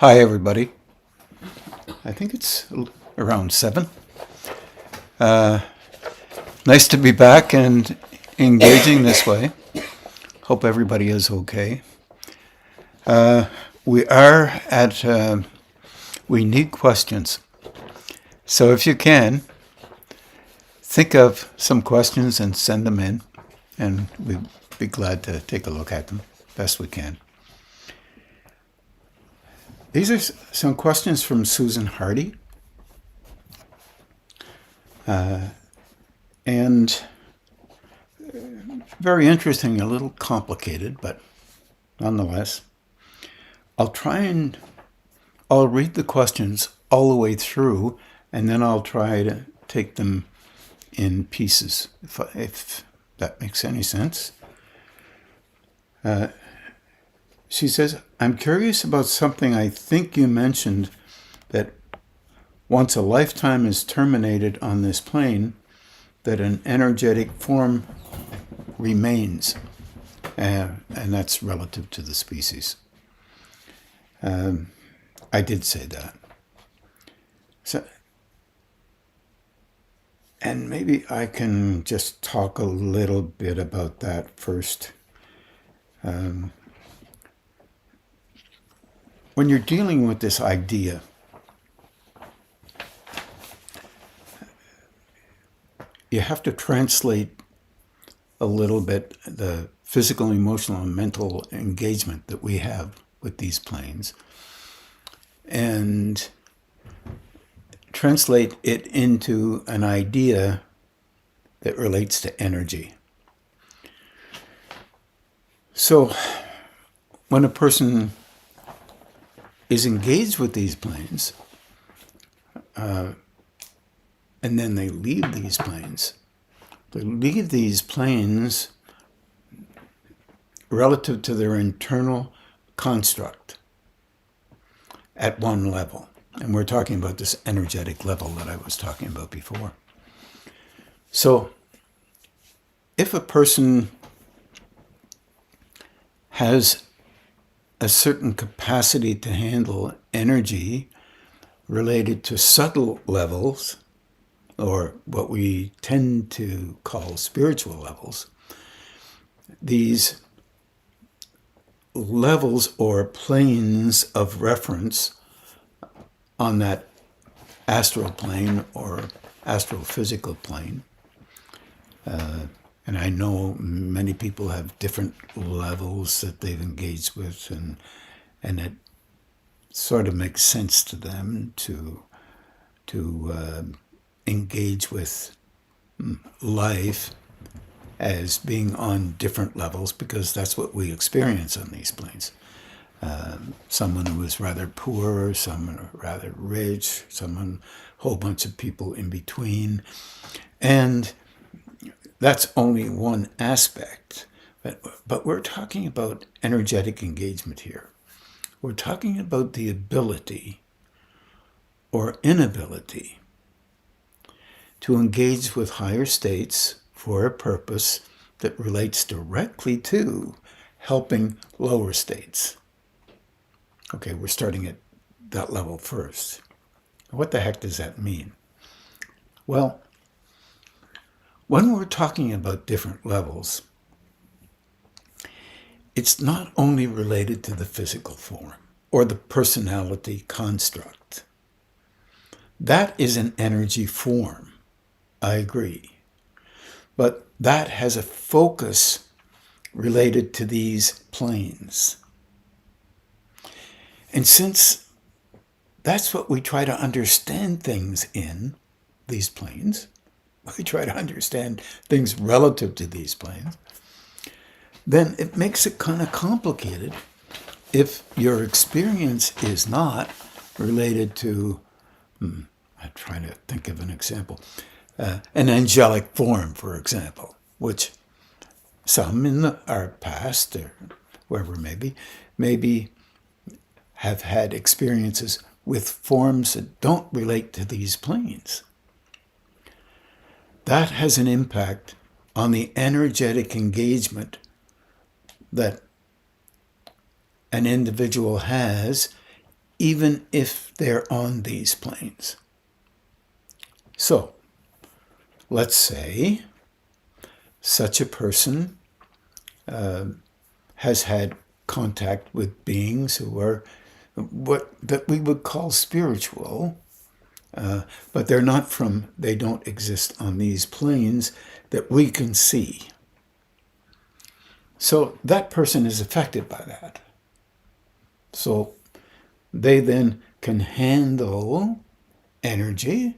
Hi, everybody. I think it's around 7. Nice to be back and engaging this way. Hope everybody is okay. We are at, we need questions. So if you can, think of some questions and send them in, and we'd be glad to take a look at them best we can. These are some questions from Susan Hardy. And very interesting, a little complicated, but nonetheless. I'll read the questions all the way through, and then I'll try to take them in pieces, if that makes any sense. She says, I'm curious about something I think you mentioned, that once a lifetime is terminated on this plane, that an energetic form remains, and that's relative to the species. I did say that. So, and maybe I can just talk a little bit about that first. When you're dealing with this idea, you have to translate a little bit the physical, emotional, and mental engagement that we have with these planes, and translate it into an idea that relates to energy. So when a person is engaged with these planes, and then they leave these planes, relative to their internal construct at one level. And we're talking about this energetic level that I was talking about before. So if a person has a certain capacity to handle energy related to subtle levels, or what we tend to call spiritual levels, these levels or planes of reference on that astral plane or astrophysical plane. And I know many people have different levels that they've engaged with, and it sort of makes sense to them to engage with life as being on different levels, because that's what we experience on these planes. Someone who is rather poor, someone rather rich, a whole bunch of people in between. And that's only one aspect. But we're talking about energetic engagement here. We're talking about the ability or inability to engage with higher states for a purpose that relates directly to helping lower states. Okay, we're starting at that level first. What the heck does that mean? Well, when we're talking about different levels, it's not only related to the physical form or the personality construct. That is an energy form, I agree. But that has a focus related to these planes. And since that's what we try to understand things in, these planes, we try to understand things relative to these planes, then it makes it kind of complicated if your experience is not related to, I'm trying to think of an example, an angelic form, for example, which some in our past, or wherever maybe have had experiences with forms that don't relate to these planes. That has an impact on the energetic engagement that an individual has even if they're on these planes. So, let's say such a person has had contact with beings who are what that we would call spiritual, but they don't exist on these planes that we can see. So that person is affected by that. So they then can handle energy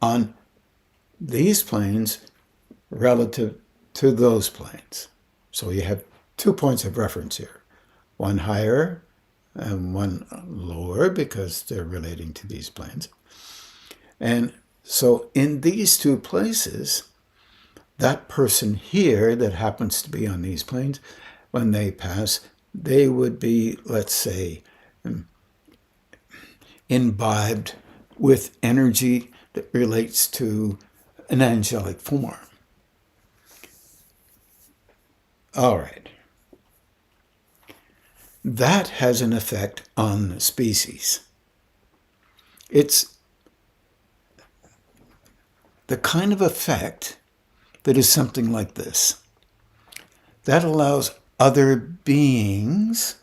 on these planes relative to those planes. So you have 2 points of reference here, one higher and one lower because they're relating to these planes. And so in these 2 places, that person here that happens to be on these planes, when they pass, they would be, let's say, imbibed with energy that relates to an angelic form. All right. That has an effect on the species. It's the kind of effect that is something like this. That allows other beings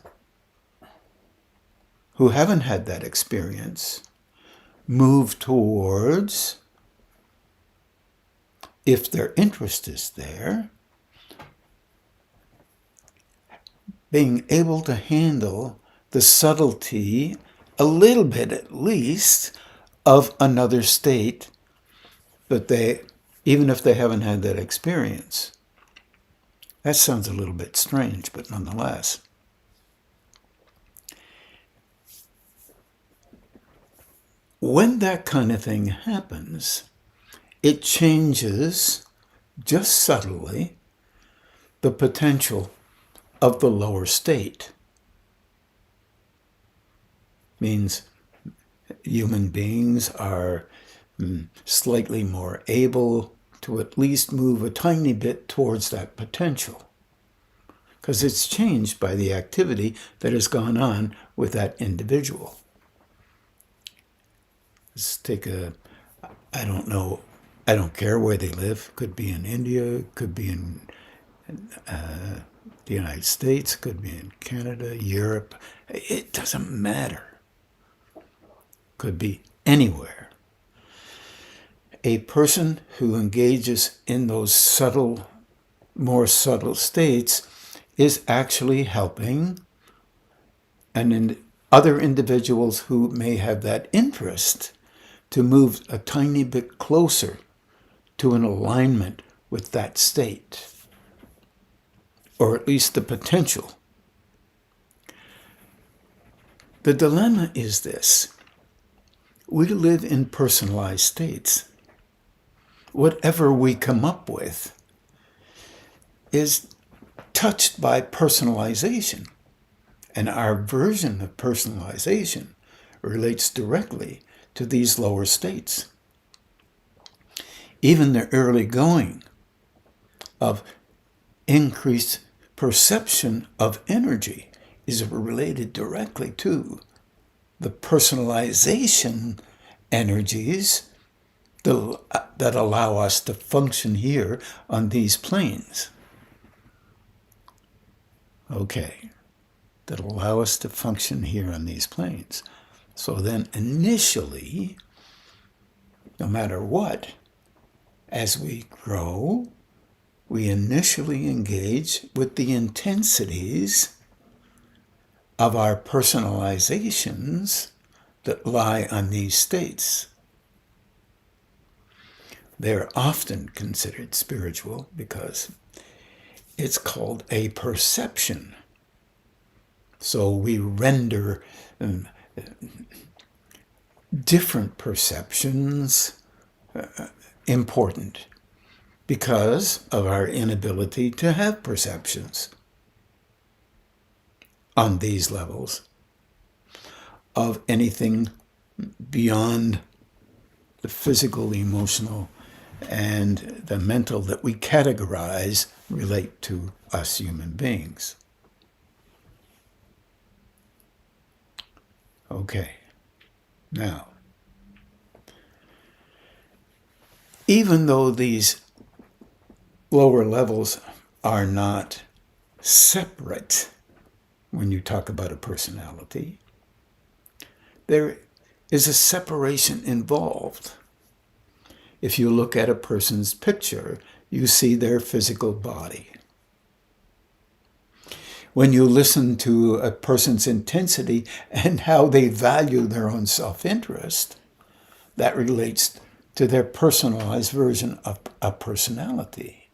who haven't had that experience move towards, if their interest is there, being able to handle the subtlety, a little bit at least, of another state, but even if they haven't had that experience. That sounds a little bit strange, but nonetheless. When that kind of thing happens, it changes, just subtly, the potential of the lower state. Means human beings are slightly more able to at least move a tiny bit towards that potential, because it's changed by the activity that has gone on with that individual. Let's take I don't know, I don't care where they live. Could be in India, could be in the United States, could be in Canada, Europe. It doesn't matter. Could be anywhere. A person who engages in those more subtle states is actually helping other individuals who may have that interest to move a tiny bit closer to an alignment with that state, or at least the potential. The dilemma is this. We live in personalized states. Whatever we come up with is touched by personalization, and our version of personalization relates directly to these lower states. Even the early going of increased perception of energy is related directly to the personalization energies that allow us to function here on these planes. Okay, that allow us to function here on these planes. So then initially, no matter what, as we grow, we initially engage with the intensities of our personalizations that lie on these states. They're often considered spiritual because it's called a perception. So we render different perceptions important because of our inability to have perceptions on these levels of anything beyond the physical, emotional, and the mental that we categorize relate to us human beings. Okay. Now, even though these lower levels are not separate when you talk about a personality, there is a separation involved. If you look at a person's picture, you see their physical body. When you listen to a person's intensity and how they value their own self-interest, that relates to their personalized version of a personality.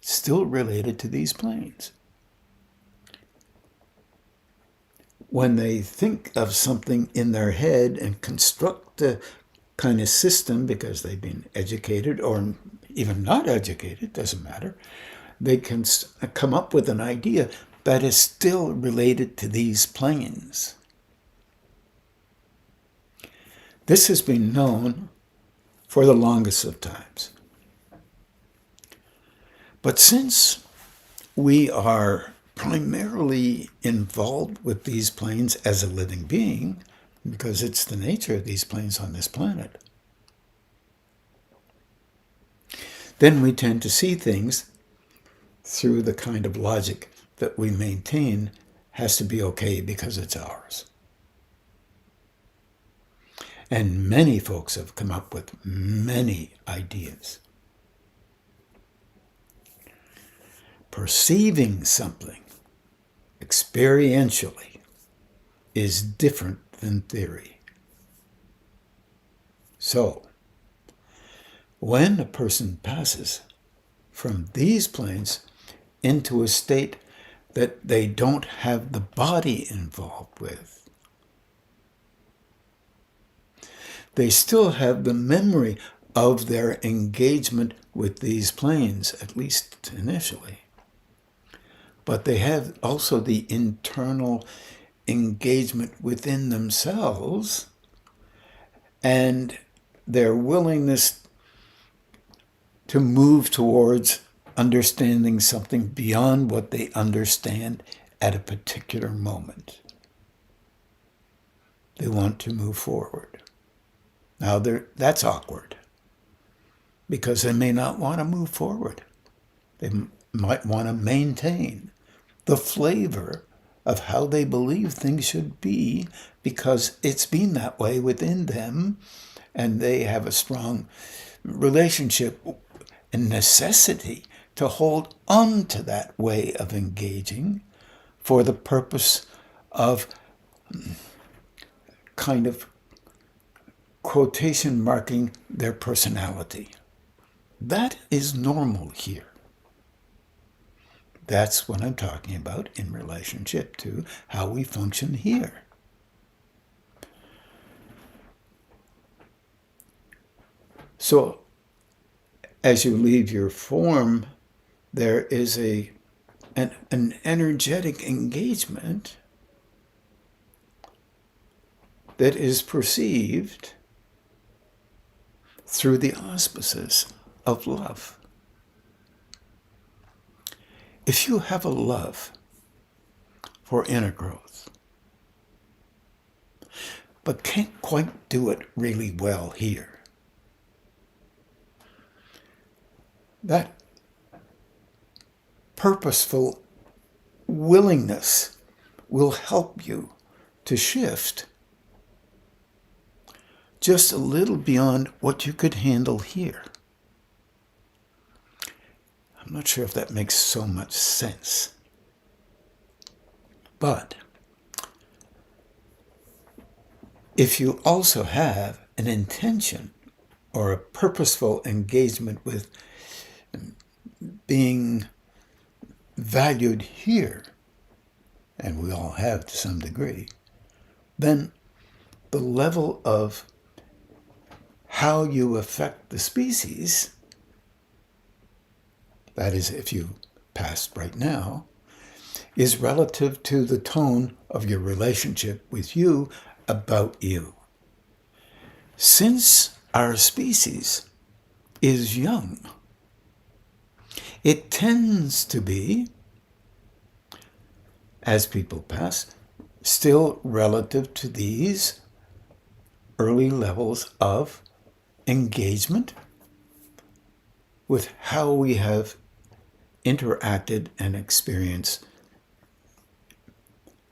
Still related to these planes. When they think of something in their head and construct a kind of system because they've been educated or even not educated, doesn't matter, they can come up with an idea that is still related to these planes. This has been known for the longest of times. But since we are primarily involved with these planes as a living being, because it's the nature of these planes on this planet, then we tend to see things through the kind of logic that we maintain has to be okay because it's ours. And many folks have come up with many ideas. Perceiving something experientially is different than theory. So, when a person passes from these planes into a state that they don't have the body involved with, they still have the memory of their engagement with these planes, at least initially. But they have also the internal engagement within themselves and their willingness to move towards understanding something beyond what they understand at a particular moment. They want to move forward. Now, that's awkward because they may not want to move forward. They might want to maintain the flavor of how they believe things should be because it's been that way within them and they have a strong relationship and necessity to hold on to that way of engaging for the purpose of kind of quotation marking their personality. That is normal here. That's what I'm talking about in relationship to how we function here. So, as you leave your form, there is an energetic engagement that is perceived through the auspices of love. If you have a love for inner growth, but can't quite do it really well here, that purposeful willingness will help you to shift just a little beyond what you could handle here. I'm not sure if that makes so much sense. But if you also have an intention or a purposeful engagement with being valued here, and we all have to some degree, then the level of how you affect the species, that is, if you passed right now, is relative to the tone of your relationship with you about you. Since our species is young, it tends to be, as people pass, still relative to these early levels of engagement with how we have interacted and experienced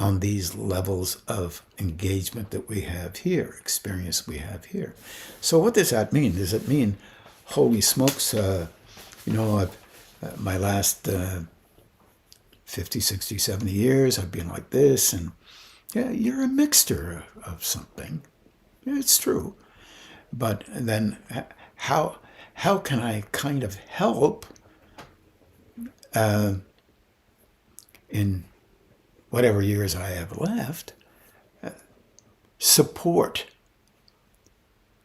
on these levels of engagement that we have here, experience we have here. So what does that mean? Does it mean, holy smokes, my last 50, 60, 70 years, I've been like this, and yeah, you're a mixture of something. Yeah, it's true. But then how can I kind of help in whatever years I have left, support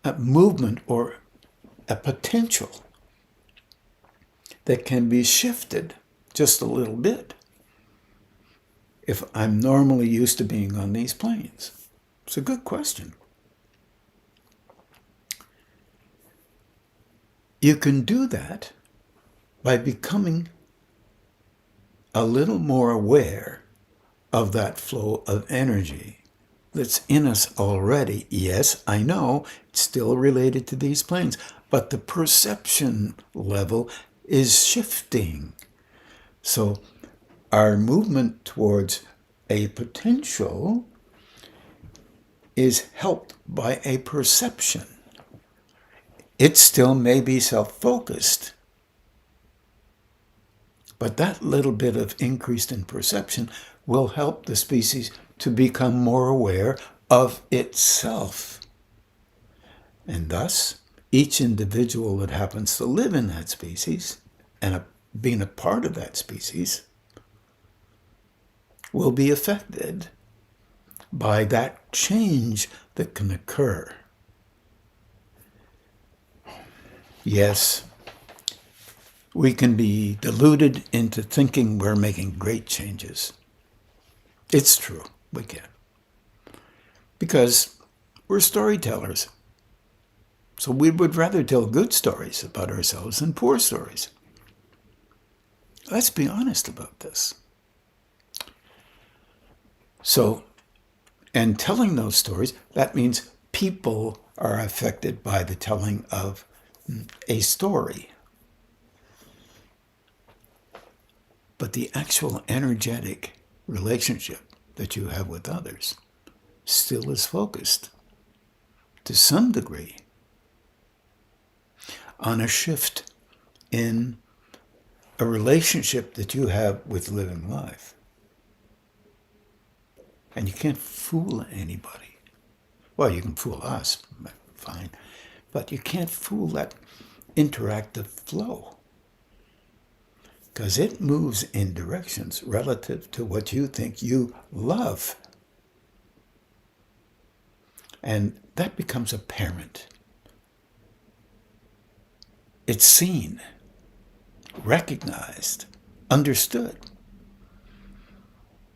a movement or a potential that can be shifted just a little bit if I'm normally used to being on these planes? It's a good question. You can do that by becoming a little more aware of that flow of energy that's in us already. Yes, I know it's still related to these planes, but the perception level is shifting. So our movement towards a potential is helped by a perception. It still may be self-focused, but that little bit of increase in perception will help the species to become more aware of itself. And thus, each individual that happens to live in that species and being a part of that species will be affected by that change that can occur. Yes, we can be deluded into thinking we're making great changes. It's true, we can. Because we're storytellers. So we would rather tell good stories about ourselves than poor stories. Let's be honest about this. So, and telling those stories, that means people are affected by the telling of a story. But the actual energetic relationship that you have with others still is focused, to some degree, on a shift in a relationship that you have with living life. And you can't fool anybody. Well, you can fool us, fine. But you can't fool that interactive flow, because it moves in directions relative to what you think you love. And that becomes apparent. It's seen, recognized, understood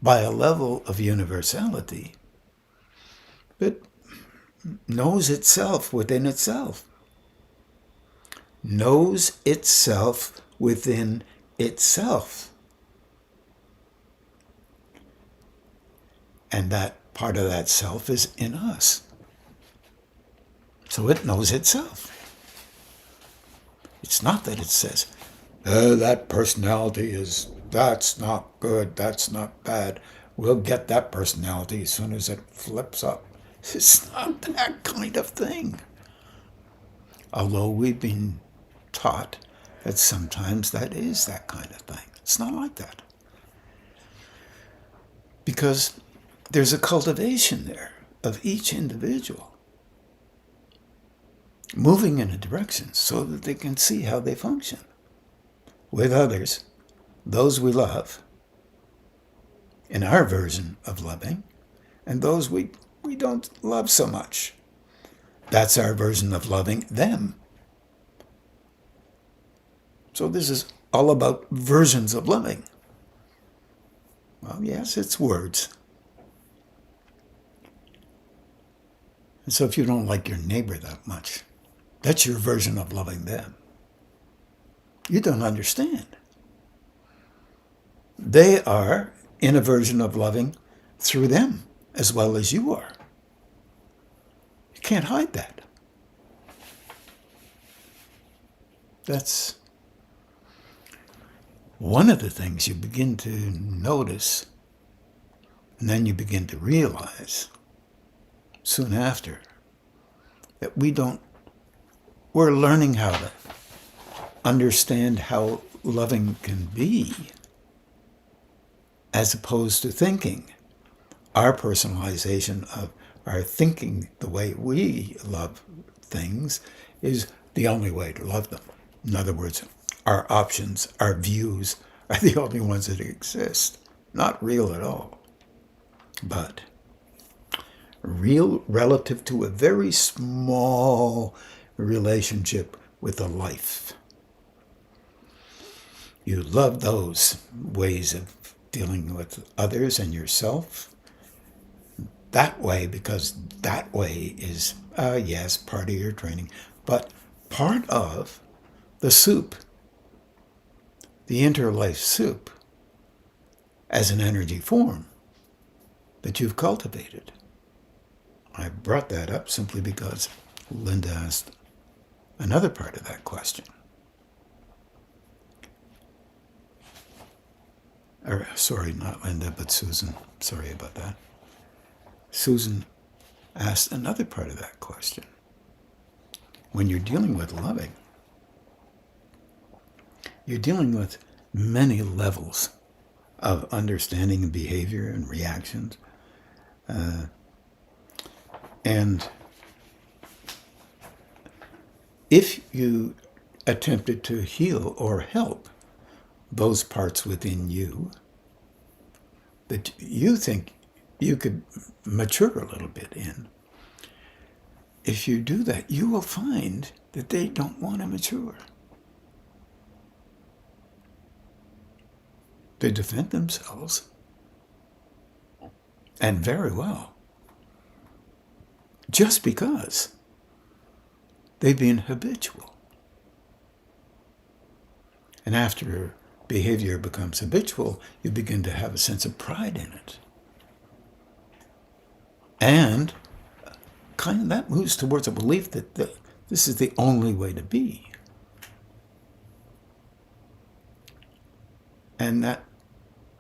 by a level of universality that knows itself within itself. Knows itself within itself. And that part of that self is in us. So it knows itself. It's not that it says, that personality that's not good, that's not bad. We'll get that personality as soon as it flips up. It's not that kind of thing. Although we've been taught that sometimes that is that kind of thing. It's not like that. Because there's a cultivation there of each individual moving in a direction so that they can see how they function with others, those we love, in our version of loving, and those we don't love so much. That's our version of loving them. So this is all about versions of loving. Well, yes, it's words. And so if you don't like your neighbor that much, that's your version of loving them. You don't understand. They are in a version of loving through them. as well as you are. You can't hide that. That's one of the things you begin to notice, and then you begin to realize soon after that we're learning how to understand how loving can be, as opposed to thinking. Our personalization of our thinking the way we love things is the only way to love them. In other words, our options, our views are the only ones that exist. Not real at all, but real relative to a very small relationship with a life. You love those ways of dealing with others and yourself that way, because that way is, yes, part of your training, but part of the soup, the interlife soup, as an energy form that you've cultivated. I brought that up simply because Linda asked another part of that question. Or, sorry, not Linda, but Susan. Sorry about that. Susan asked another part of that question. When you're dealing with loving, you're dealing with many levels of understanding and behavior and reactions. And if you attempted to heal or help those parts within you that you think you could mature a little bit in, if you do that, you will find that they don't want to mature. They defend themselves, and very well, just because they've been habitual. And after behavior becomes habitual, you begin to have a sense of pride in it. And kind of that moves towards a belief that this is the only way to be. And that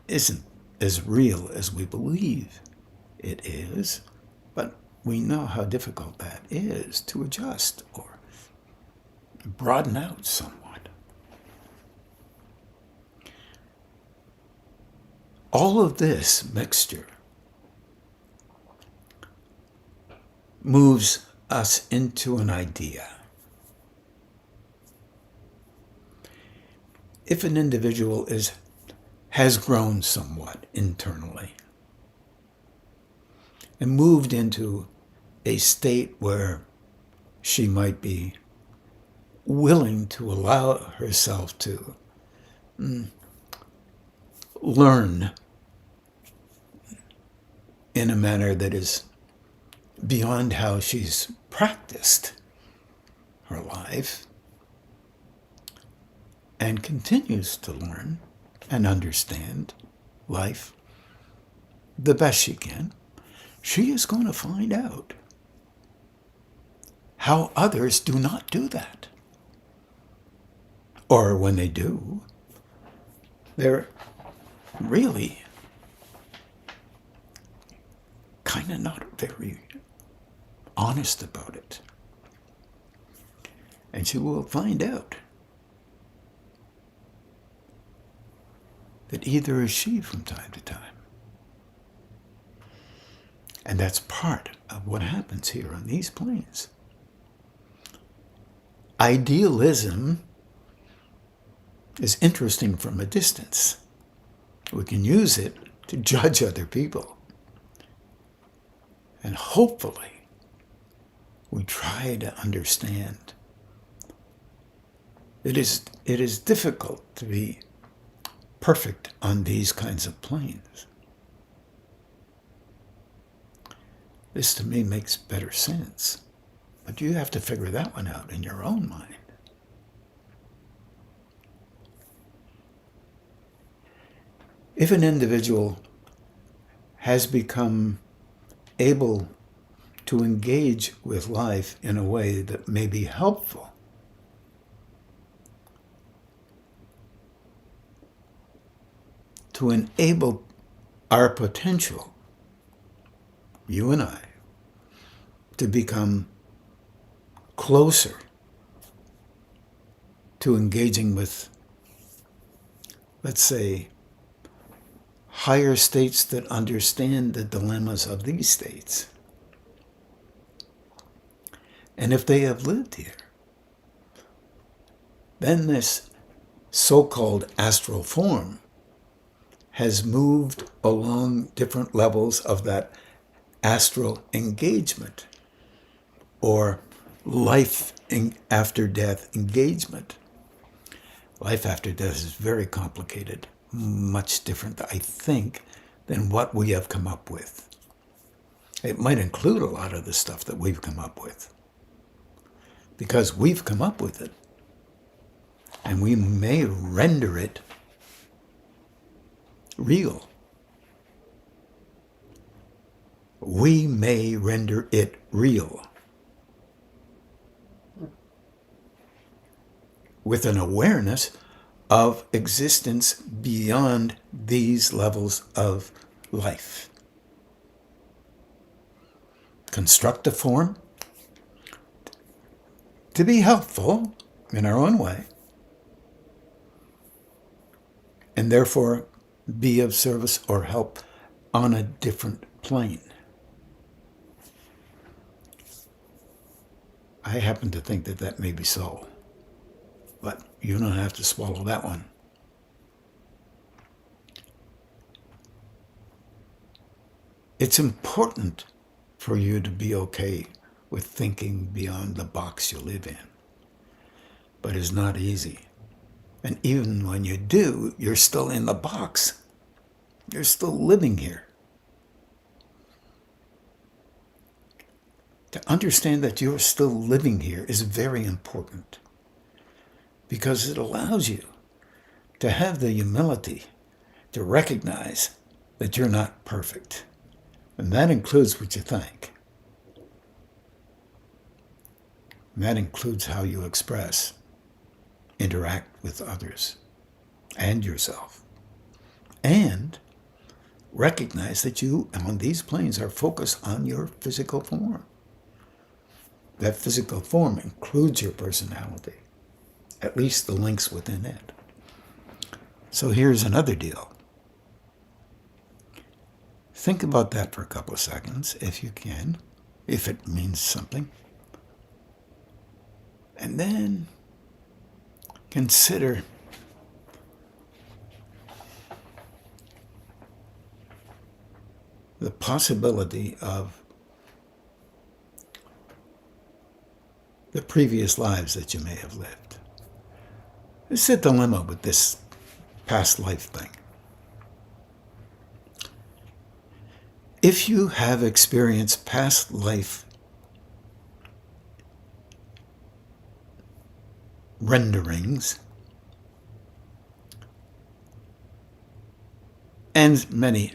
isn't as real as we believe it is, but we know how difficult that is to adjust or broaden out somewhat. All of this mixture moves us into an idea. If an individual has grown somewhat internally and moved into a state where she might be willing to allow herself to learn in a manner that is beyond how she's practiced her life, and continues to learn and understand life the best she can, she is going to find out how others do not do that. Or when they do, they're really kind of not very honest about it. And she will find out that either is she from time to time. And that's part of what happens here on these planes. Idealism is interesting from a distance. We can use it to judge other people. And hopefully, we try to understand. It is difficult to be perfect on these kinds of planes. This to me makes better sense, but you have to figure that one out in your own mind. If an individual has become able to engage with life in a way that may be helpful, to enable our potential, you and I, to become closer to engaging with, let's say, higher states that understand the dilemmas of these states. And if they have lived here, then this so-called astral form has moved along different levels of that astral engagement, or life after death engagement. Life after death is very complicated, much different, I think, than what we have come up with. It might include a lot of the stuff that we've come up with, because we've come up with it, and we may render it real. We may render it real with an awareness of existence beyond these levels of life. Construct a form to be helpful in our own way, and therefore be of service or help on a different plane. I happen to think that that may be so, but you don't have to swallow that one. It's important for you to be okay with thinking beyond the box you live in, but it's not easy. And even when you do, you're still in the box. You're still living here. To understand that you're still living here is very important, because it allows you to have the humility to recognize that you're not perfect. And that includes what you think. And that includes how you express, interact with others and yourself. And recognize that you, on these planes, are focused on your physical form. That physical form includes your personality, at least the links within it. So here's another deal. Think about that for a couple of seconds, if you can, if it means something. And then consider the possibility of the previous lives that you may have lived. It's a dilemma with this past life thing. If you have experienced past life renderings, and many,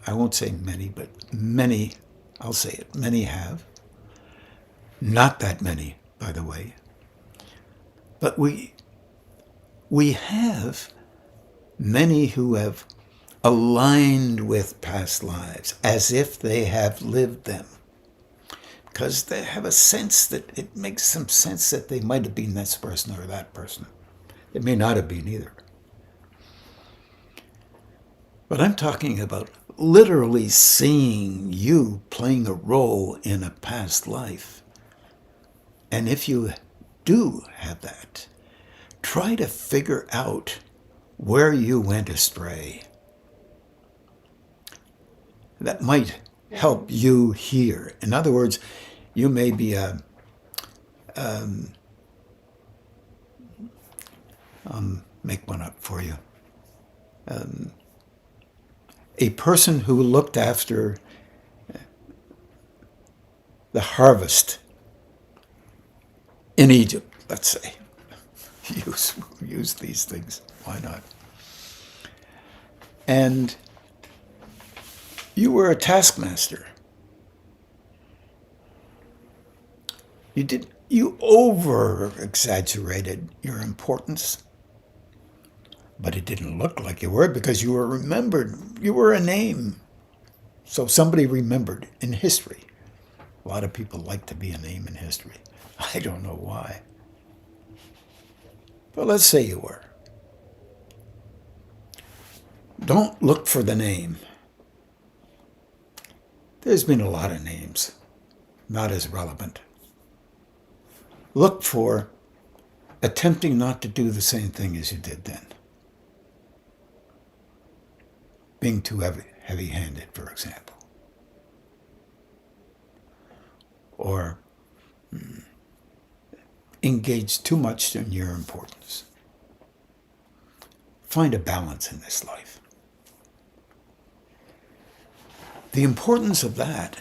I won't say many, but many, I'll say it, many have. Not that many, by the way. But we have many who have aligned with past lives as if they have lived them, because they have a sense that it makes some sense that they might have been this person or that person. They may not have been either. But I'm talking about literally seeing you playing a role in a past life. And if you do have that, try to figure out where you went astray. That might help you here. In other words, you may be I'll make one up for you. A person who looked after the harvest in Egypt, let's say. Use these things. Why not? And you were a taskmaster. You over-exaggerated your importance, but it didn't look like you were because you were remembered. You were a name. So somebody remembered in history. A lot of people like to be a name in history. I don't know why. But let's say you were. Don't look for the name. There's been a lot of names, not as relevant. Look for attempting not to do the same thing as you did then. Being too heavy-handed, for example. Or engage too much in your importance. Find a balance in this life. The importance of that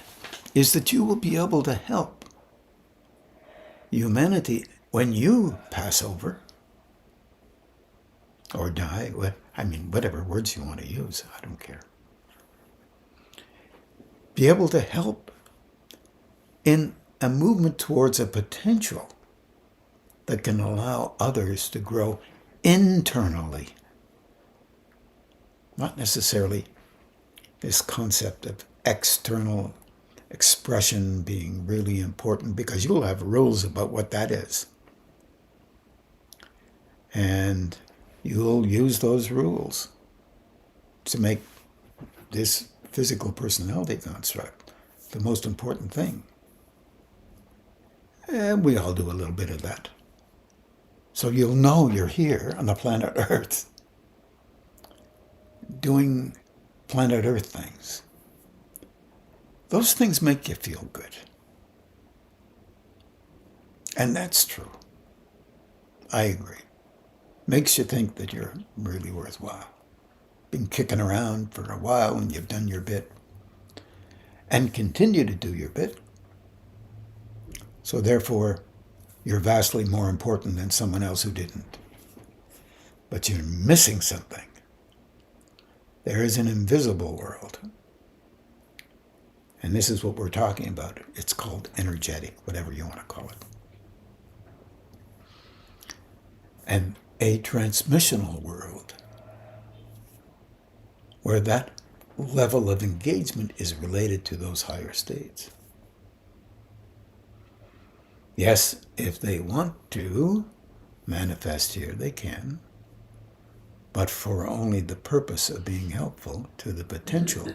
is that you will be able to help humanity when you pass over or die. Whatever words you want to use, I don't care. Be able to help in a movement towards a potential that can allow others to grow internally. Not necessarily this concept of external expression being really important, because you'll have rules about what that is. And you'll use those rules to make this physical personality construct the most important thing. And we all do a little bit of that. So you'll know you're here on the planet Earth doing planet Earth things. Those things make you feel good. And that's true. I agree. Makes you think that you're really worthwhile. Been kicking around for a while and you've done your bit. And continue to do your bit. So therefore, you're vastly more important than someone else who didn't. But you're missing something. There is an invisible world. And this is what we're talking about. It's called energetic, whatever you want to call it. And a transmissional world where that level of engagement is related to those higher states. Yes, if they want to manifest here, they can, but for only the purpose of being helpful to the potential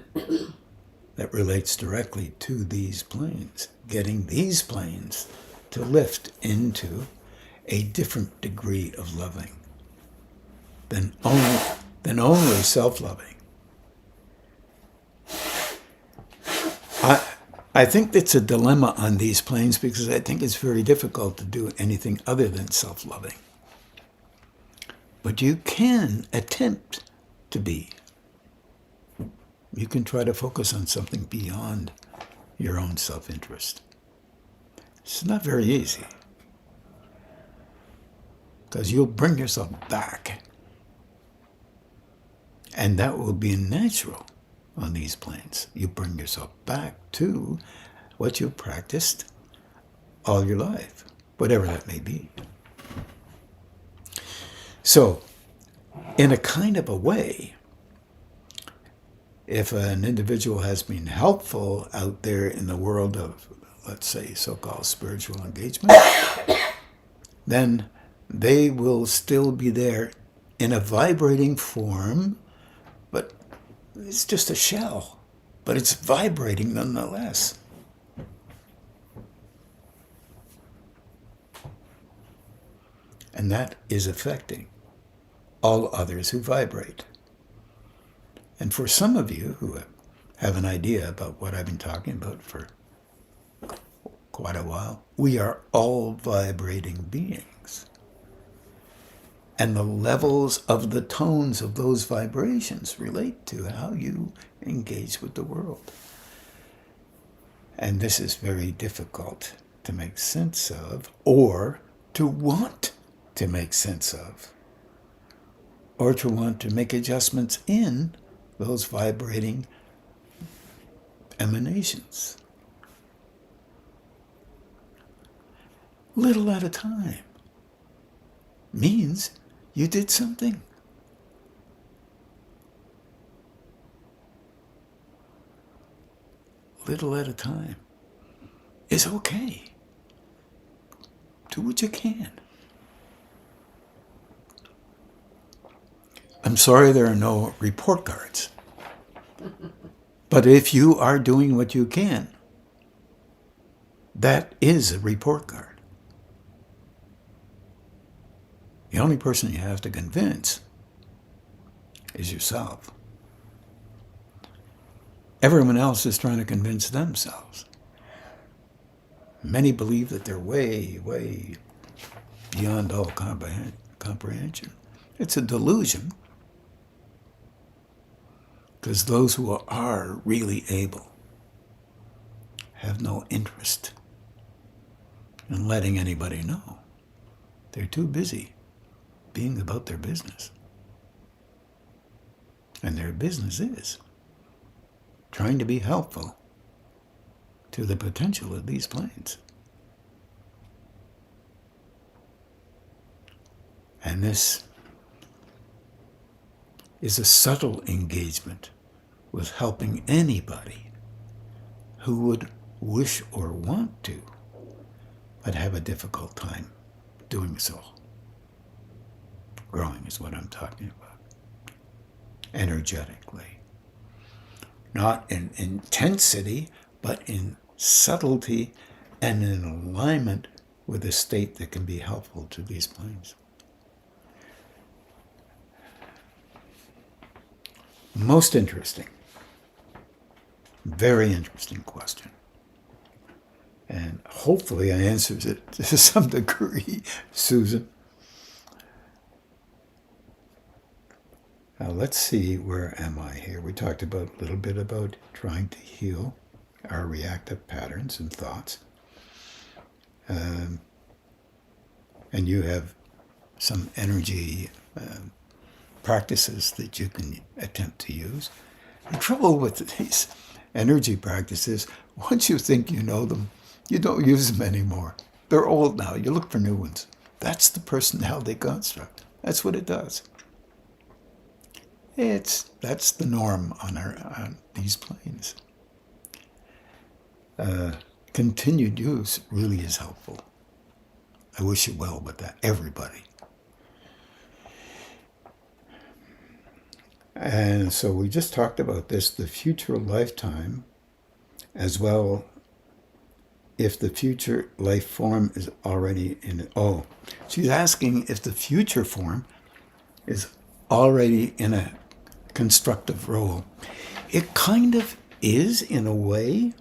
that relates directly to these planes, getting these planes to lift into a different degree of loving than only self-loving. I think it's a dilemma on these planes because I think it's very difficult to do anything other than self-loving. But you can attempt to be. You can try to focus on something beyond your own self-interest. It's not very easy, because you'll bring yourself back. And that will be natural on these planes. You bring yourself back to what you've practiced all your life, whatever that may be. So, in a kind of a way, if an individual has been helpful out there in the world of, let's say, so-called spiritual engagement, then they will still be there in a vibrating form, but it's just a shell, but it's vibrating nonetheless. And that is affecting all others who vibrate. And for some of you who have an idea about what I've been talking about for quite a while, we are all vibrating beings. And the levels of the tones of those vibrations relate to how you engage with the world. And this is very difficult to make sense of, or to want to make sense of, or to want to make adjustments in those vibrating emanations. little at a time, means you did something. Little at a time is okay. Do what you can. I'm sorry there are no report cards. But if you are doing what you can, that is a report card. The only person you have to convince is yourself. Everyone else is trying to convince themselves. Many believe that they're way, way beyond all comprehension. It's a delusion, because those who are really able have no interest in letting anybody know. They're too busy being about their business. And their business is trying to be helpful to the potential of these planes. And this is a subtle engagement with helping anybody who would wish or want to, but have a difficult time doing so. Growing is what I'm talking about. Energetically. Not in intensity, but in subtlety and in alignment with a state that can be helpful to these planes. Most interesting. Very interesting question. And hopefully I answered it to some degree, Susan. Now let's see, where am I here? We talked a little bit about trying to heal our reactive patterns and thoughts. And you have some energy practices that you can attempt to use. The trouble with these energy practices, once you think you know them, you don't use them anymore. They're old now. You look for new ones. That's the personality construct. That's what it does. That's the norm on these planes. Continued use really is helpful. I wish you well with that, everybody. And so we just talked about this, the future lifetime, as well, if the future life form is already in it. Oh, she's asking if the future form is already in a constructive role. It kind of is, in a way.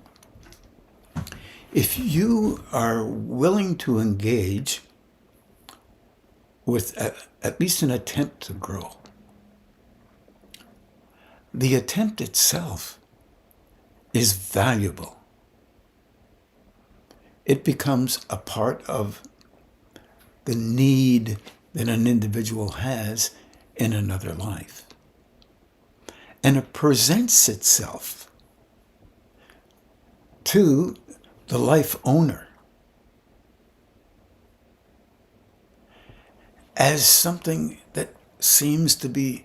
If you are willing to engage with at least an attempt to grow, the attempt itself is valuable. It becomes a part of the need that an individual has in another life. And it presents itself to the life owner as something that seems to be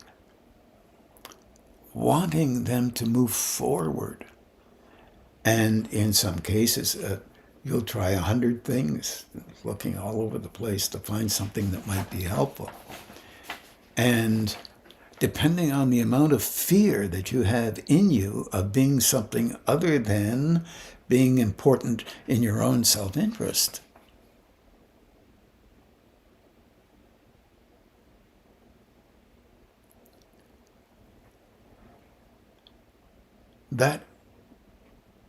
wanting them to move forward. And in some cases, you'll try 100 things, looking all over the place to find something that might be helpful. And depending on the amount of fear that you have in you of being something other than being important in your own self-interest, that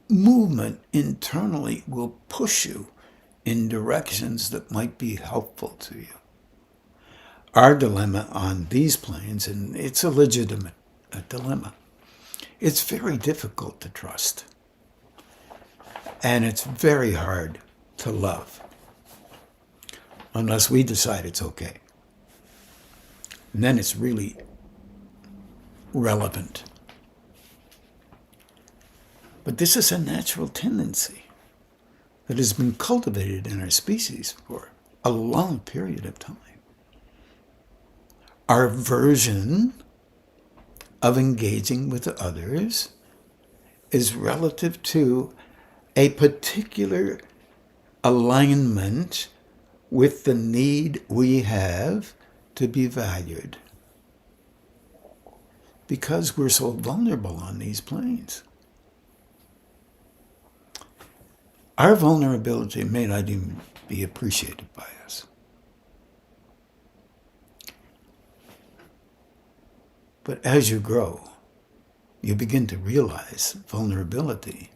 movement internally will push you in directions that might be helpful to you. Our dilemma on these planes, and it's a legitimate dilemma, it's very difficult to trust. And it's very hard to love unless we decide it's okay. And then it's really relevant. But this is a natural tendency that has been cultivated in our species for a long period of time. Our version of engaging with others is relative to a particular alignment with the need we have to be valued, because we're so vulnerable on these planes. Our vulnerability may not even be appreciated by us. But as you grow, you begin to realize vulnerability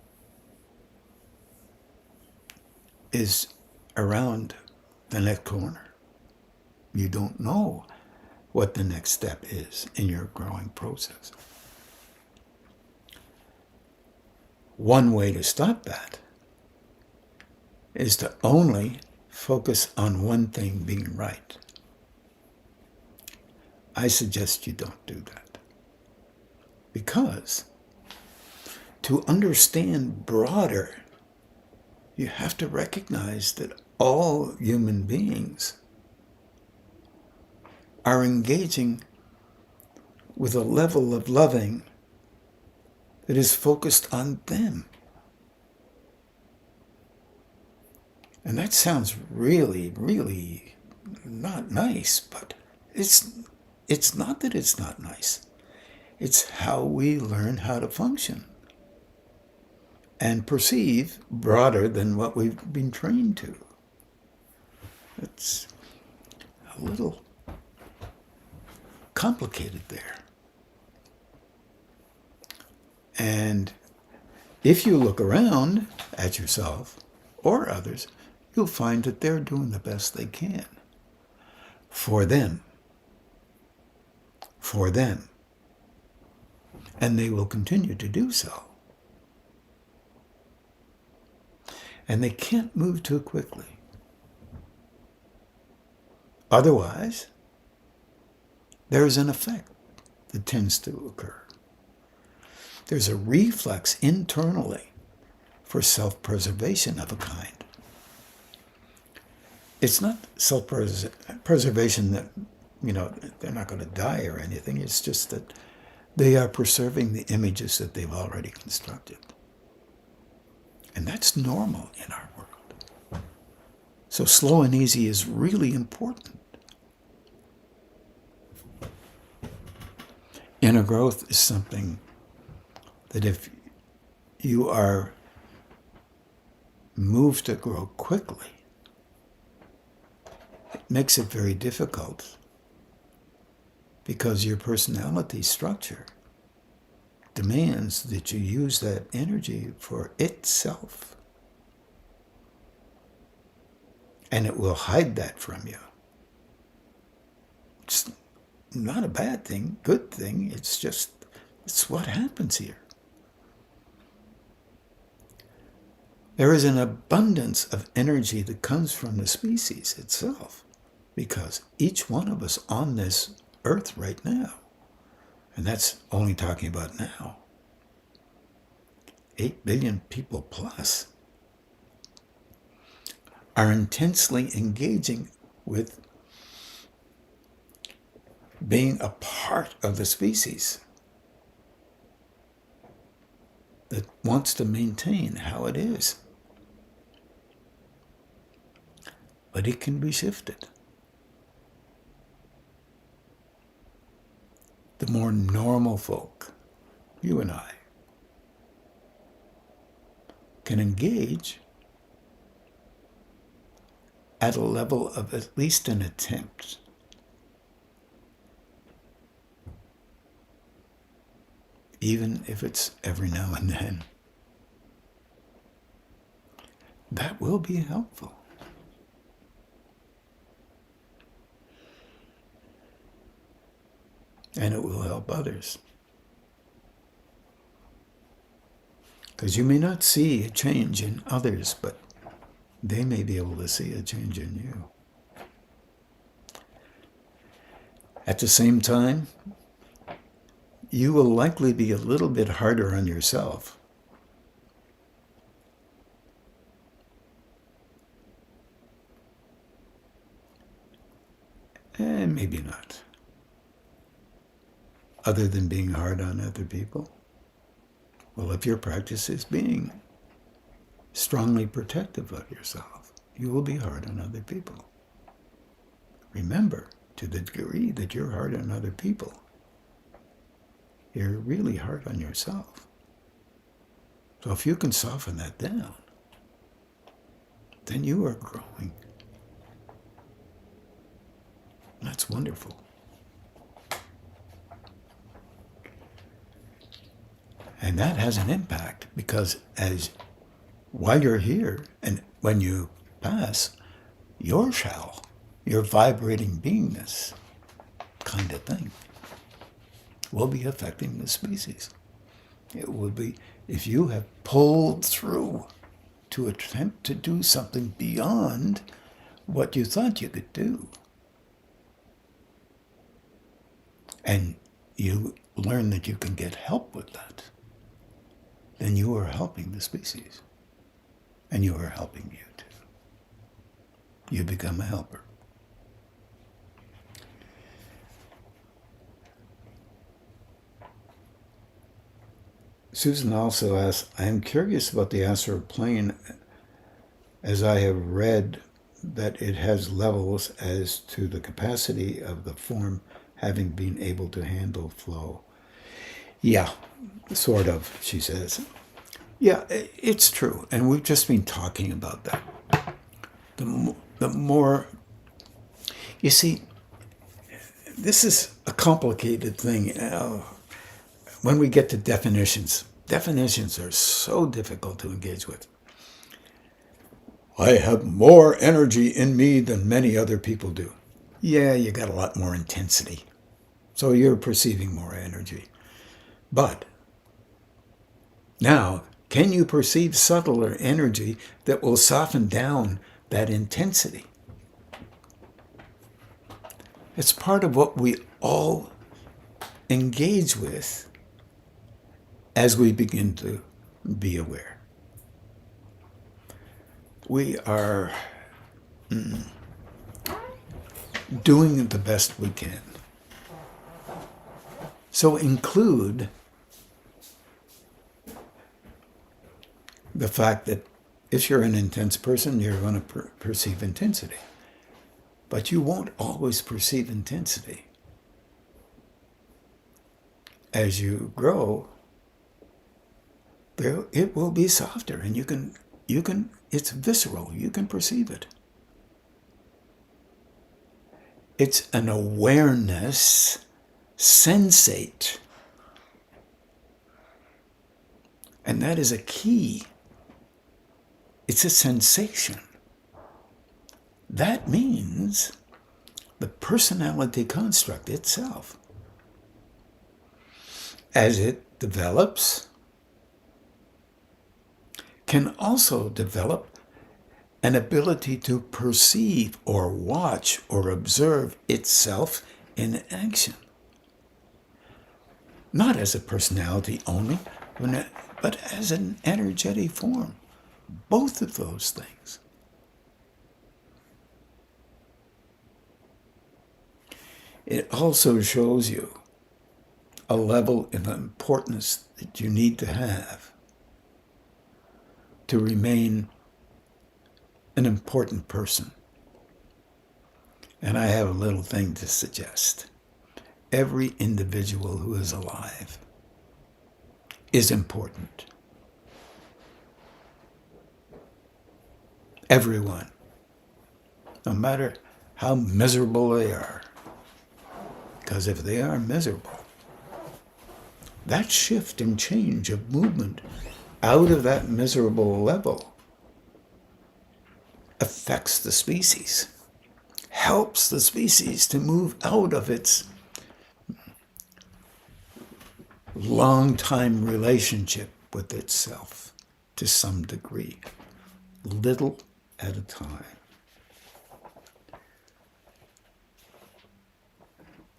is around the next corner. You don't know what the next step is in your growing process. One way to stop that is to only focus on one thing being right. I suggest you don't do that. Because to understand broader, you have to recognize that all human beings are engaging with a level of loving that is focused on them. And that sounds really, really not nice, but it's not that it's not nice. It's how we learn how to function and perceive broader than what we've been trained to. It's a little complicated there. And if you look around at yourself or others, you'll find that they're doing the best they can for them. For them. And they will continue to do so. And they can't move too quickly. Otherwise, there's an effect that tends to occur. There's a reflex internally for self-preservation of a kind. It's not self-preservation that, they're not going to die or anything. It's just that they are preserving the images that they've already constructed. And that's normal in our world. So slow and easy is really important. Inner growth is something that if you are moved to grow quickly, it makes it very difficult because your personality structure demands that you use that energy for itself. And it will hide that from you. It's not a bad thing, good thing. It's what happens here. There is an abundance of energy that comes from the species itself, because each one of us on this earth right now, and that's only talking about now, 8 billion people plus, are intensely engaging with being a part of the species that wants to maintain how it is. But it can be shifted. The more normal folk, you and I, can engage at a level of at least an attempt. Even if it's every now and then. That will be helpful. And it will help others. Because you may not see a change in others, but they may be able to see a change in you. At the same time, you will likely be a little bit harder on yourself Maybe not. Other than being hard on other people? Well, if your practice is being strongly protective of yourself, you will be hard on other people. Remember, to the degree that you're hard on other people, you're really hard on yourself. So if you can soften that down, then you are growing. That's wonderful. And that has an impact because while you're here and when you pass, your shell, your vibrating beingness kind of thing, will be affecting the species. It will be, if you have pulled through to attempt to do something beyond what you thought you could do, and you learn that you can get help with that, then you are helping the species. And you are helping you too. You become a helper. Susan also asks, I am curious about the astral plane as I have read that it has levels as to the capacity of the form having been able to handle flow. Yeah, sort of, she says. Yeah, it's true. And we've just been talking about that. The more, you see, this is a complicated thing. When we get to definitions are so difficult to engage with. I have more energy in me than many other people do. Yeah, you got a lot more intensity. So you're perceiving more energy. But now, can you perceive subtler energy that will soften down that intensity? It's part of what we all engage with as we begin to be aware. We are doing the best we can. So include the fact that if you're an intense person, you're going to perceive intensity. But you won't always perceive intensity. As you grow, it will be softer, and you can, it's visceral, you can perceive it. It's an awareness, sensate. And that is a key. It's a sensation. That means the personality construct itself, as it develops, can also develop an ability to perceive or watch or observe itself in action. Not as a personality only, but as an energetic form. Both of those things. It also shows you a level of importance that you need to have to remain an important person. And I have a little thing to suggest. Every individual who is alive is important. Everyone, no matter how miserable they are. Because if they are miserable, that shift and change of movement out of that miserable level affects the species, helps the species to move out of its long-time relationship with itself to some degree, little at a time.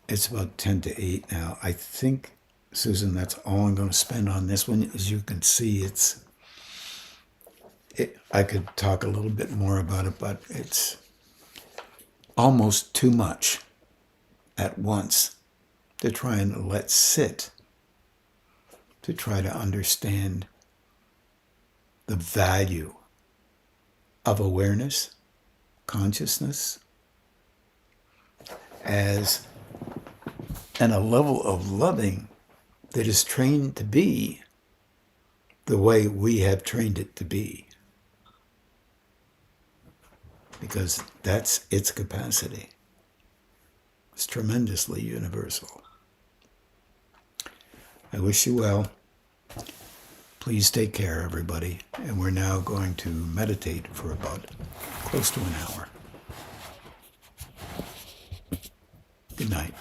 It's about 10 to 8 now. I think, Susan, that's all I'm going to spend on this one. As you can see, I could talk a little bit more about it, but it's almost too much at once to try and let sit, to try to understand the value of awareness, consciousness, as and a level of loving that is trained to be the way we have trained it to be. Because that's its capacity. It's tremendously universal. I wish you well. Please take care, everybody. And we're now going to meditate for about close to an hour. Good night.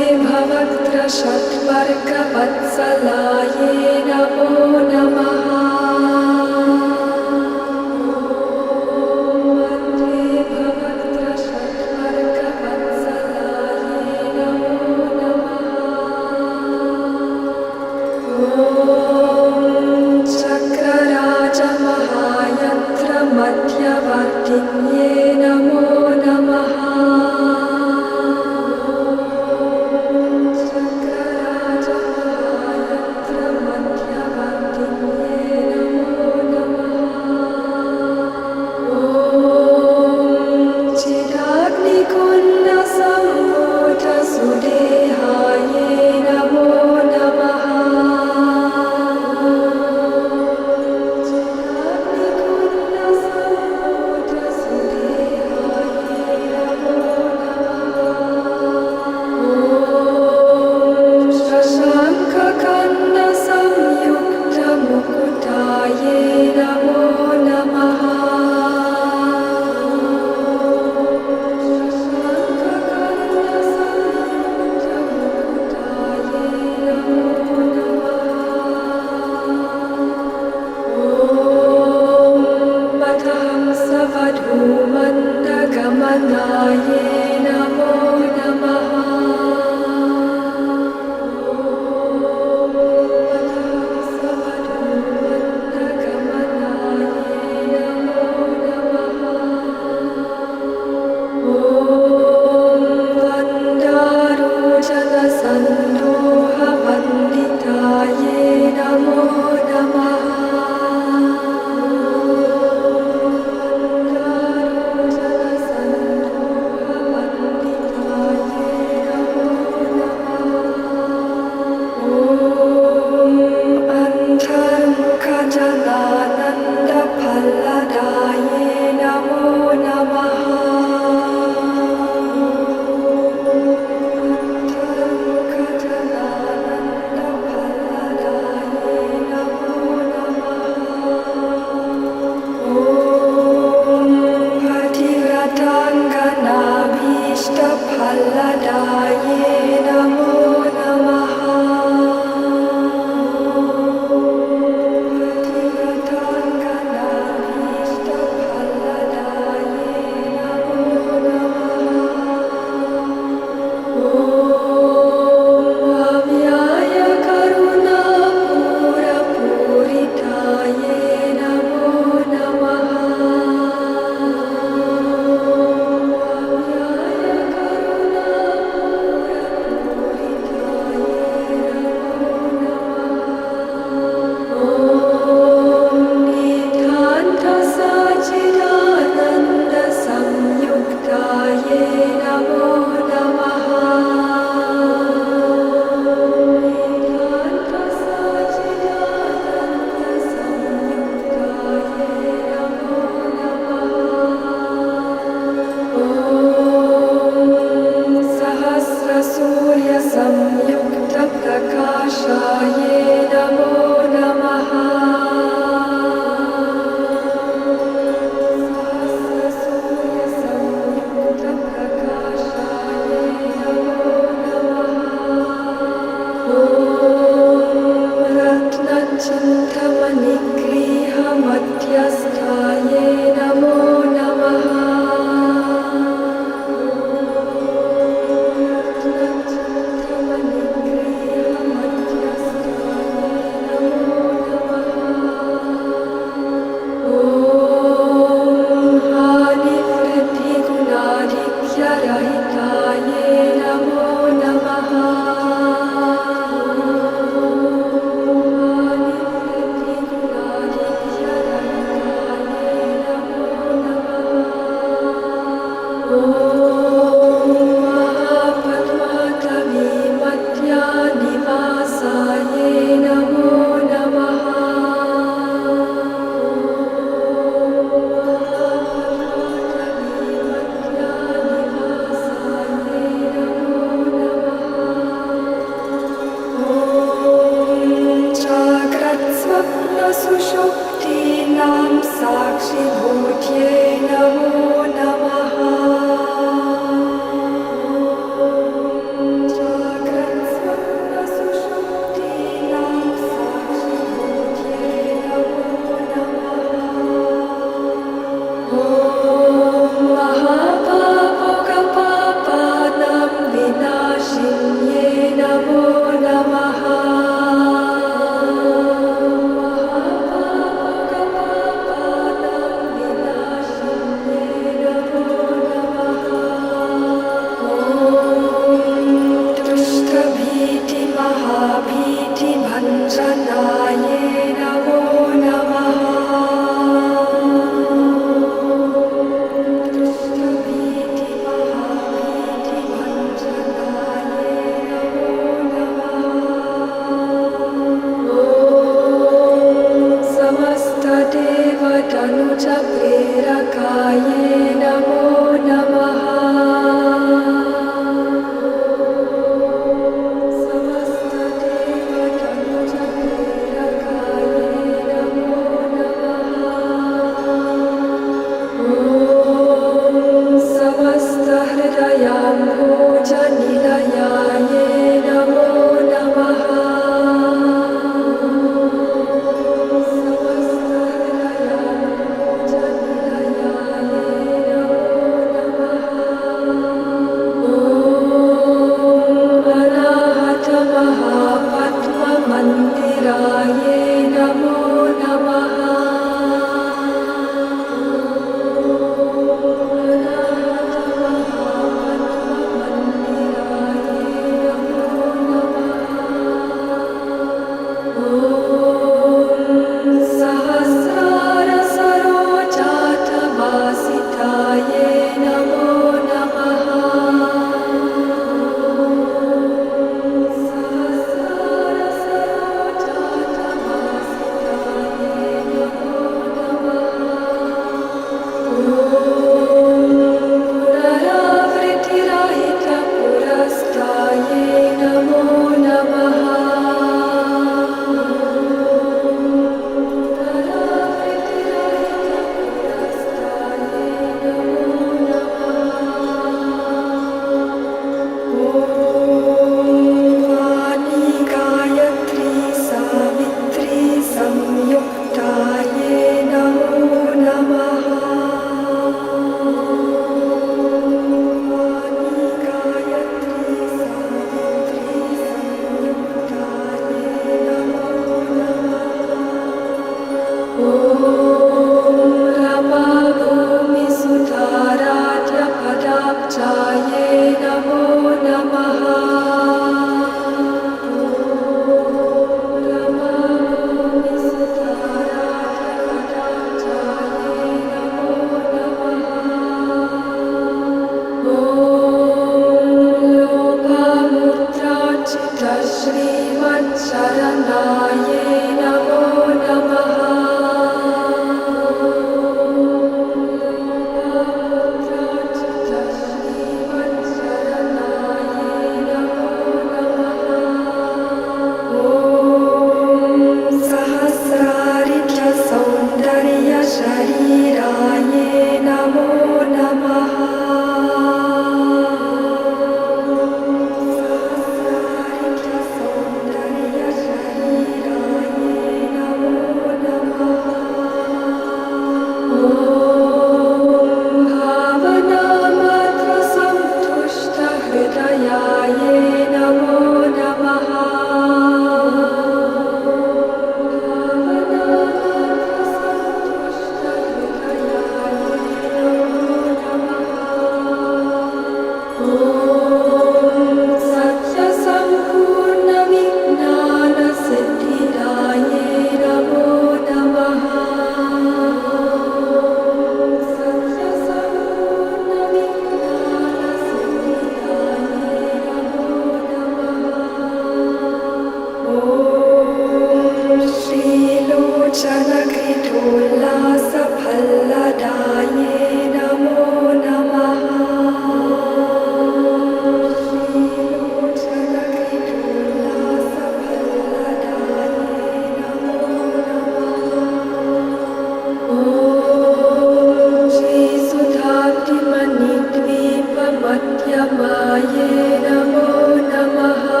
Yamaye namo namaha.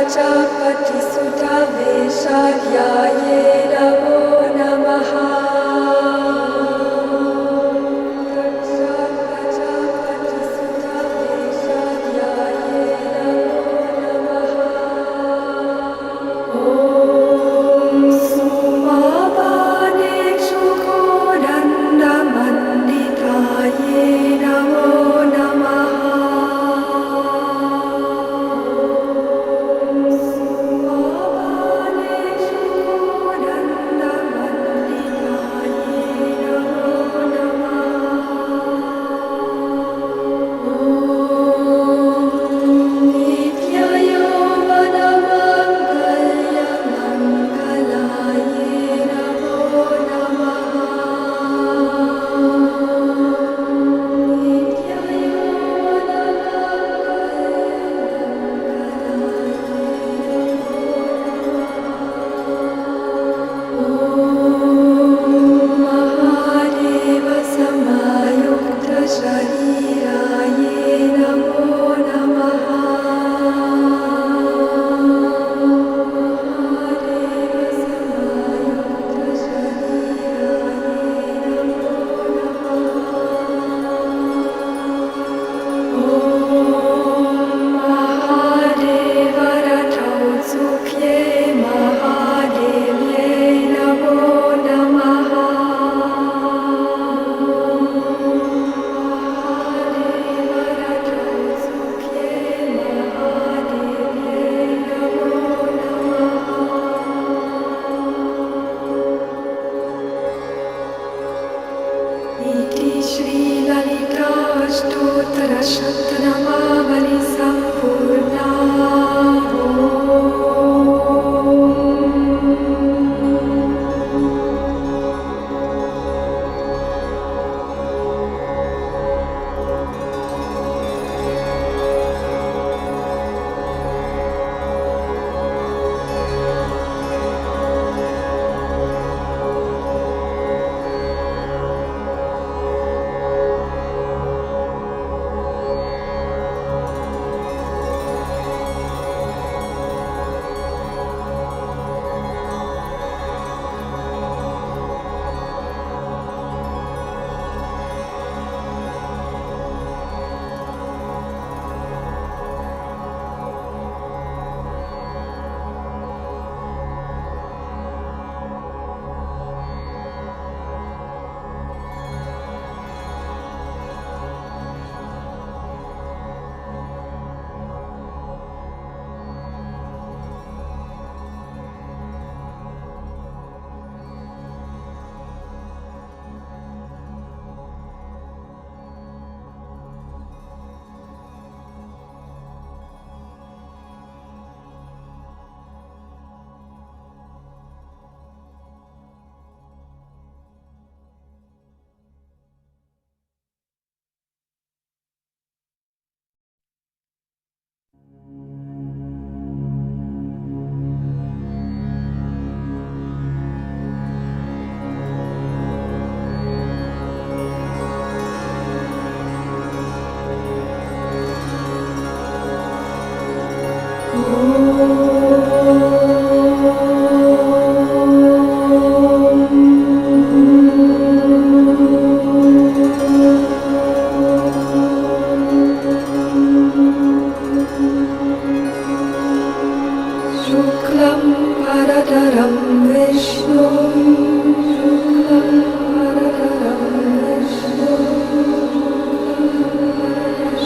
Prajapati Sutta Veshadhyaye Namo Namaha. Prajapati Sutta Veshadhyaye Namo Namaha. Om Sumabhane Shukodanda Manditaye Namo Namaha.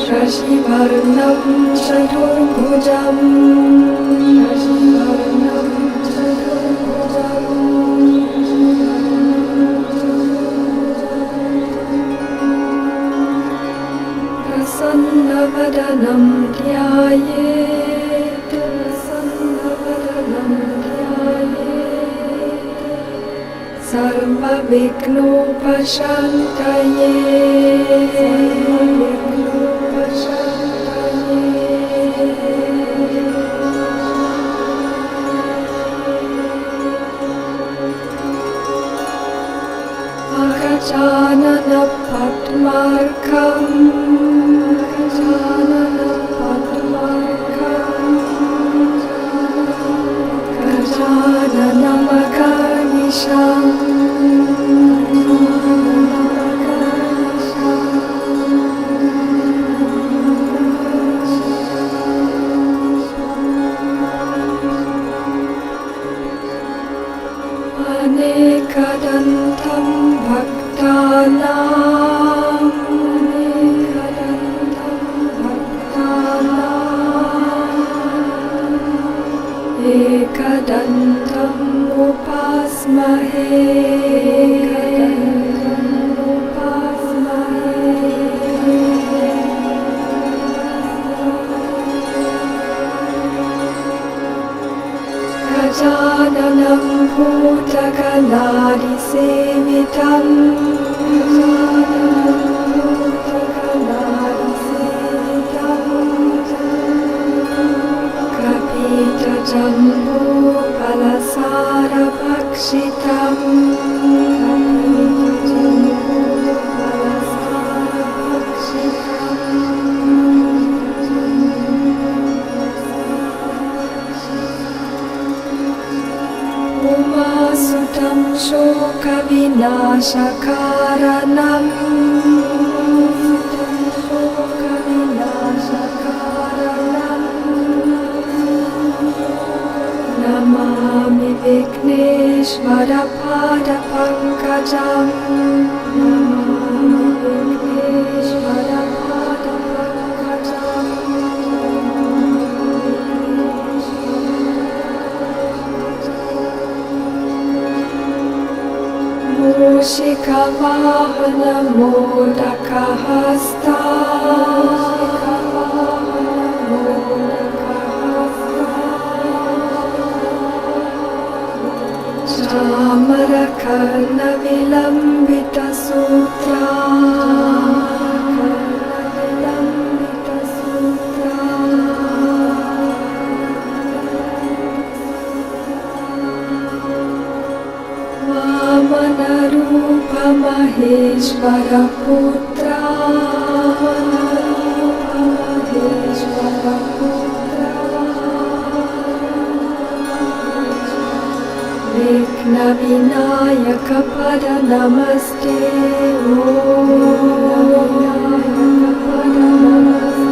Shashivarnam Chaturbhujam Prasannavadanam Dhyayet Sarva Vignopashantaye Akachanana Padmarkam Akachanana Padmarkam Ekadantam upasmahe. Gajananam bhutaganaadisevitam. Kapita jambu palasara bhakshitam. Umasutam shoka vinashakaranam. Namami Vigneshvara Pada Pankajam. Namami Vigneshvara Pada Pankajam. Mushika Vahana Modaka Hasta. Chamarakarna vilambita sutra. Vamana rupa maheshvara putra. Maheshvara putra. Vighna vinayaka pada namaste. Vinayaka pada namaste.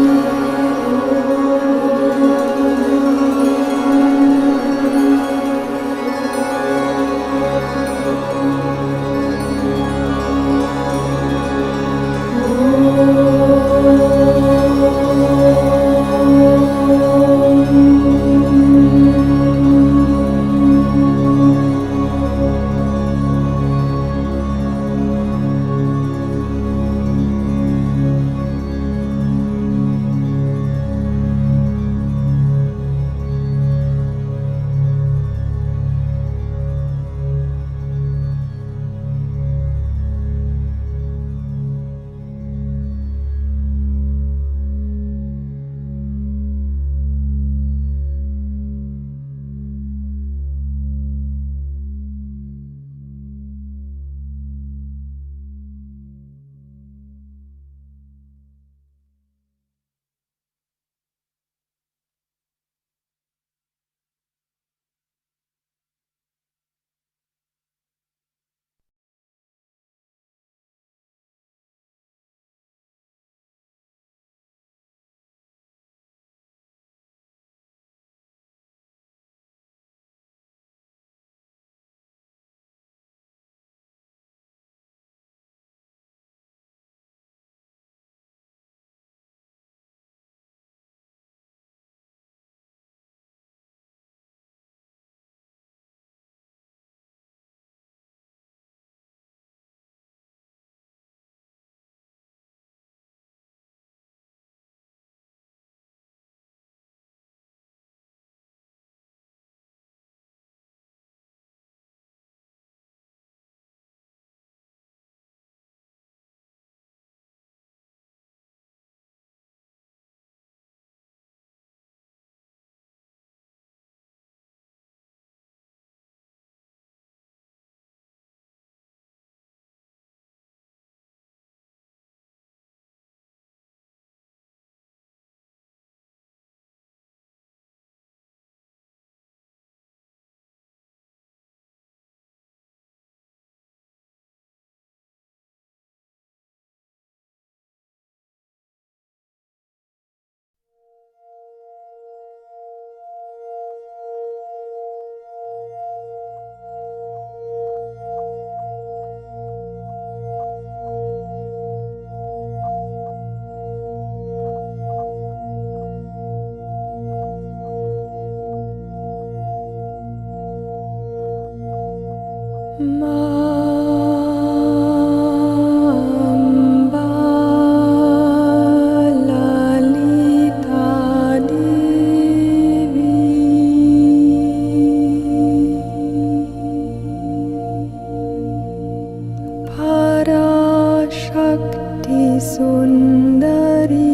Shakti Sundari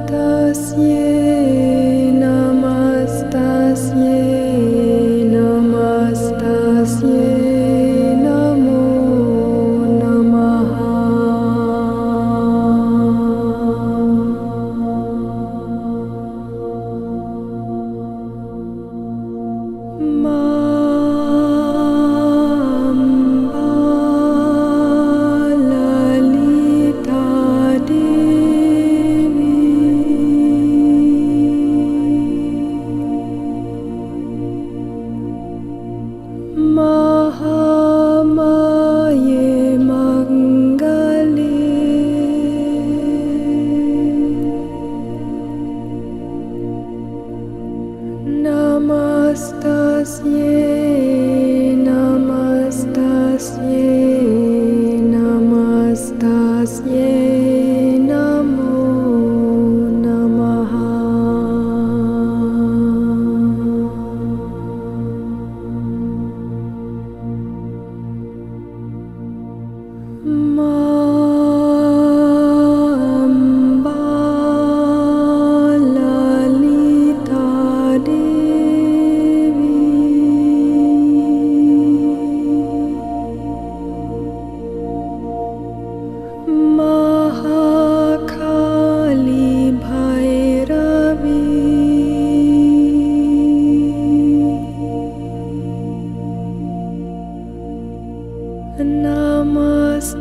Namastasye Namastasye Namastasye Namo Namaha Mahamaye Mangali Namastasye Namastasye Namastasye Namo Namaha Mahakali Bhairavi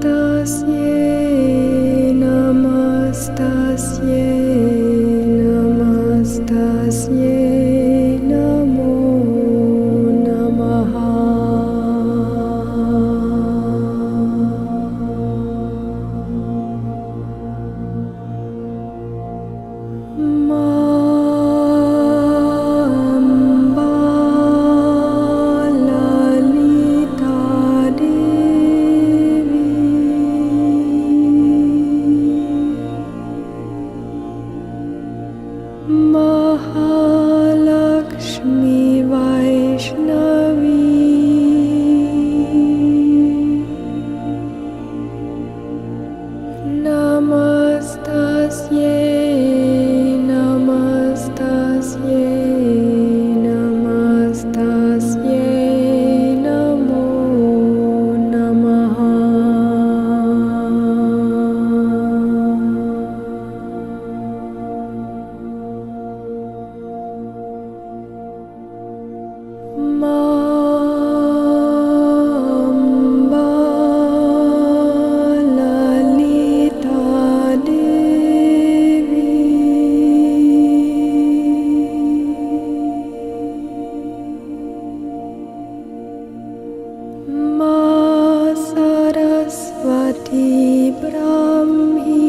Namastasye Namastasye Namastasye Namo Namaha Mahalakshmi Vaishnavi Namastasye Namastasye Namastasye Namo Namaha Saraswati Brahmi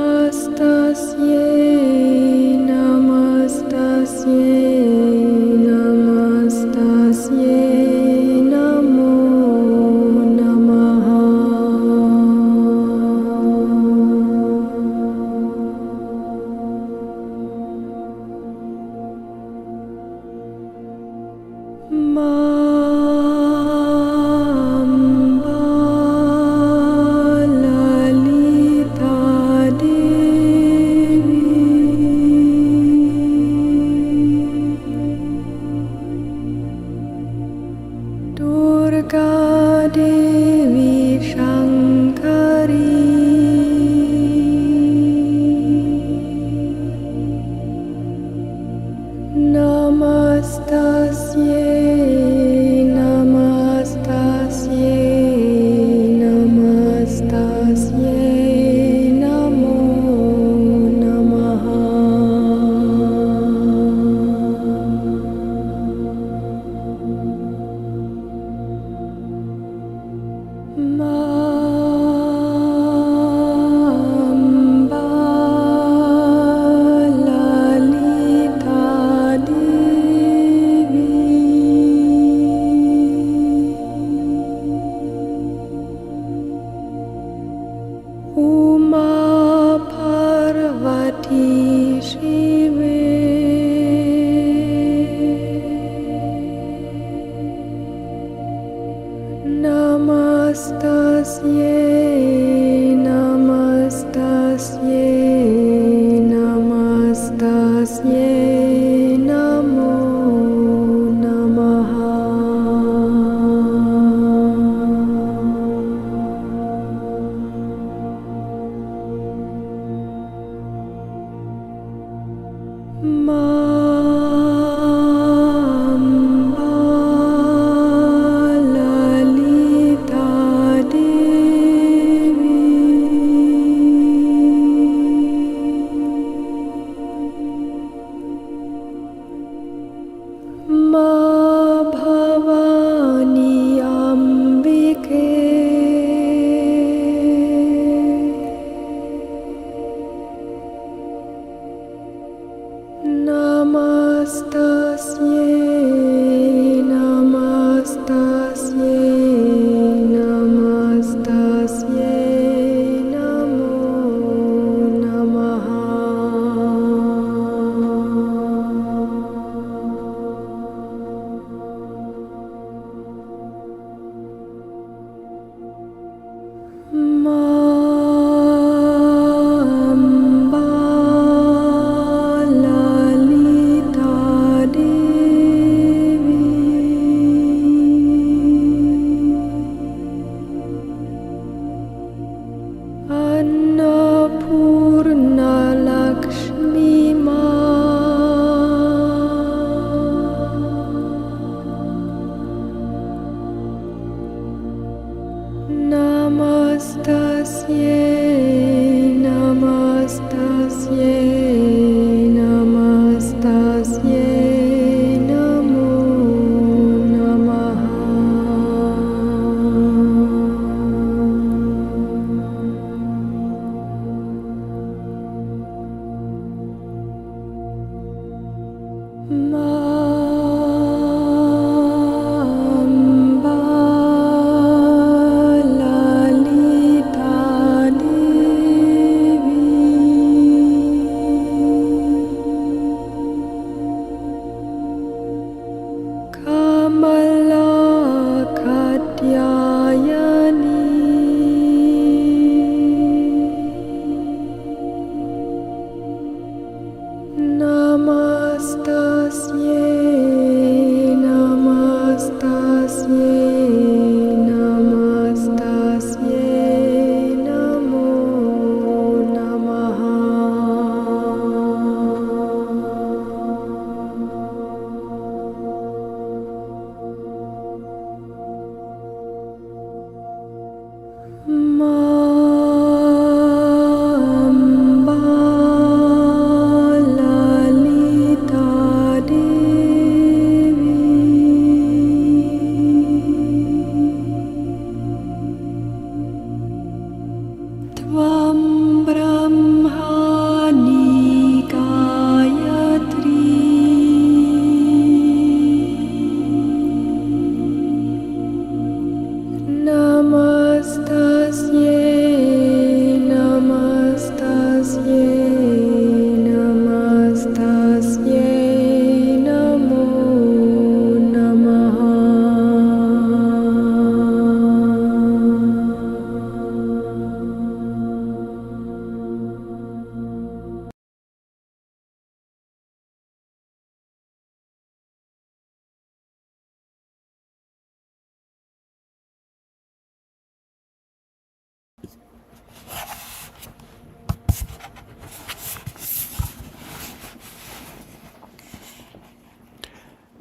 Namastasye Namastasye Namastasye Namo Namaha Durga Devi Shankari Namastasye Namastasye Namastasye Namo Namaha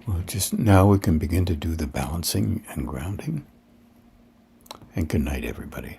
Well, just now we can begin to do the balancing and grounding. And good night, everybody.